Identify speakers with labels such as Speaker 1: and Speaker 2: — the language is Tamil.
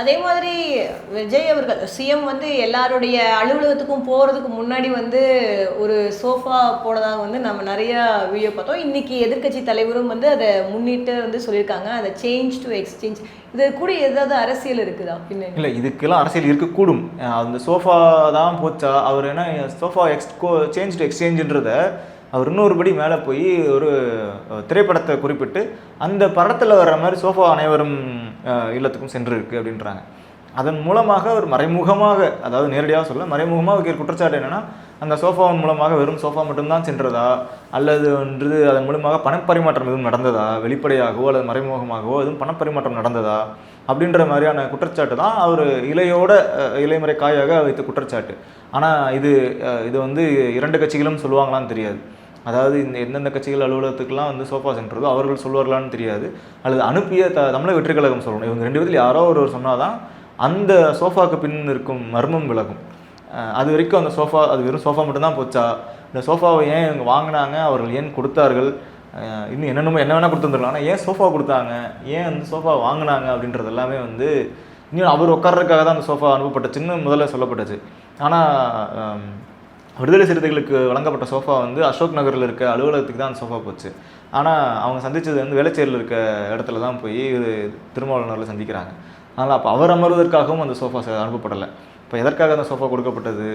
Speaker 1: அதே மாதிரி விஜய் அவர்கள் சிஎம் வந்து எல்லாருடைய அலுவலகத்துக்கும் போகிறதுக்கு முன்னாடி வந்து ஒரு சோஃபா போனதாக வந்து நம்ம நிறையா வீடியோ பார்த்தோம். இன்றைக்கி எதிர்க்கட்சி தலைவரும் வந்து அதை முன்னிட்டு வந்து சொல்லியிருக்காங்க, அதை சேஞ்ச் டு எக்ஸ்சேஞ்ச். இது கூட ஏதாவது அரசியல் இருக்குதா பின்னாடி?
Speaker 2: இல்லை, இதுக்கெல்லாம் அரசியல் இருக்கக்கூடும். அந்த சோஃபா தான் போச்சா, அவர் என்ன சோஃபா சேஞ்ச் டு எக்ஸ்சேஞ்சுன்றத அவர் இன்னொரு படி மேலே போய் ஒரு திரைப்படத்தை குறிப்பிட்டு அந்த படத்தில் வர்ற மாதிரி சோஃபா அனைவரும் இல்லத்துக்கும் சென்றிருக்கு அப்படின்றாங்க. அதன் மூலமாக ஒரு மறைமுகமாக, அதாவது நேரடியாக சொல்ல மறைமுகமாக வைக்கிற குற்றச்சாட்டு என்னென்னா, அந்த சோஃபாவின் மூலமாக வெறும் சோஃபா மட்டும்தான் சென்றதா, அல்லது வந்து அதன் மூலமாக பணப்பரிமாற்றம் எதுவும் நடந்ததா, வெளிப்படையாகவோ அல்லது மறைமுகமாகவோ எதுவும் பணப்பரிமாற்றம் நடந்ததா அப்படின்ற மாதிரியான குற்றச்சாட்டு தான் அவர் இலைமுறை காயாக வைத்த குற்றச்சாட்டு. ஆனால் இது வந்து 2 கட்சிகளும் சொல்லுவாங்களான்னு தெரியாது. அதாவது எந்தெந்த கட்சிகள் அலுவலகத்துக்கெல்லாம் வந்து சோஃபா சென்றதோ அவர்கள் சொல்வார்களான்னு தெரியாது, அல்லது அனுப்பிய தமிழக வெற்றி கழகம் சொல்லணும். இவங்க 2 பேரில் யாரோ ஒருவர் சொன்னால் தான் அந்த சோஃபாவுக்கு பின் இருக்கும் மர்மம் விலகும். அது வரைக்கும் அந்த சோஃபா, அது வெறும் சோஃபா மட்டும்தான் போச்சா, இந்த சோஃபாவை ஏன் இவங்க வாங்கினாங்க, அவர்கள் ஏன் கொடுத்தார்கள், இன்னும் என்ன வேணால் கொடுத்துருந்துருக்கலாம், ஆனால் ஏன் சோஃபா கொடுத்தாங்க, ஏன் அந்த சோஃபா வாங்கினாங்க அப்படின்றது எல்லாமே வந்து இன்னும் அவர் உட்கார்றதுக்காக தான் அந்த சோஃபா அனுப்பப்பட்டுச்சுன்னு முதல்ல சொல்லப்பட்டுச்சு. ஆனால் விடுதலை சிறுத்தைகளுக்கு வழங்கப்பட்ட சோஃபா வந்து அசோக் நகரில் இருக்க அலுவலகத்துக்கு தான் அந்த சோஃபா போச்சு. ஆனால் அவங்க சந்தித்தது வந்து வேளச்சேரியில் இருக்க இடத்துல தான் போய் திருமாவளவனில் சந்திக்கிறாங்க. அதனால் அப்போ அவர் அமர்வதற்காகவும் அந்த சோஃபா அனுப்பப்படலை. இப்போ எதற்காக அந்த சோஃபா கொடுக்கப்பட்டது,